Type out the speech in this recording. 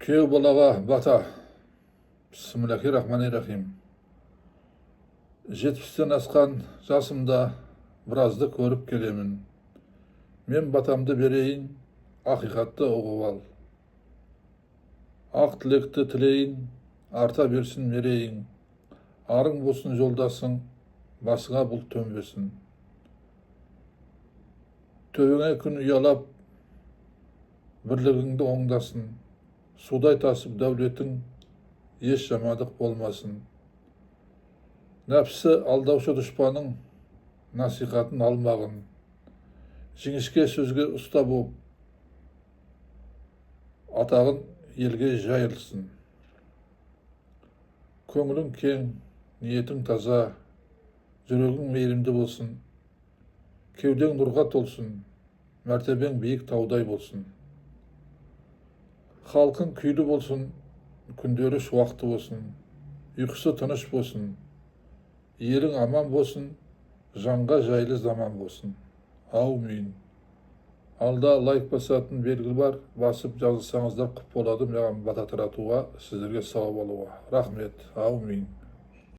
Köyü balaga bata. Bismillahirrahmanirrahim. 70'ten askan жасымда birazdı көріп келемін. Мен батамды берейін, ақиқатты ұғып ал. Ақ тілекті тілейін, арта берсін мерейін. Арың болсын жолдасың, басыңа бұлт төнбесін. Төбеңе күн ұялап, бірлігіңді оңдасын. Судай тасып дәулетің, еш жамандық болмасын. Нәпсі алдаушы дұшпаның насихатын алмағын. Жіңішке сөзге ұста боп, атағын елге жайылсын. Көңілің кең, ниетің таза, жүрегің мейірімді болсын. Кеудең нұрға толсын, мәртебең биік таудай болсын. Халқың күйлі болсын, күндері шуақты болсын. Ұйқысы тыныш болсын, елің аман болсын, жанға жайлы заман болсын. Аумин. Алда лайк басатын белгі бар, басып жазылсаңыздар құп болады маған бата таратуға, сіздерге сауап алуға. Рахмет. Аумин.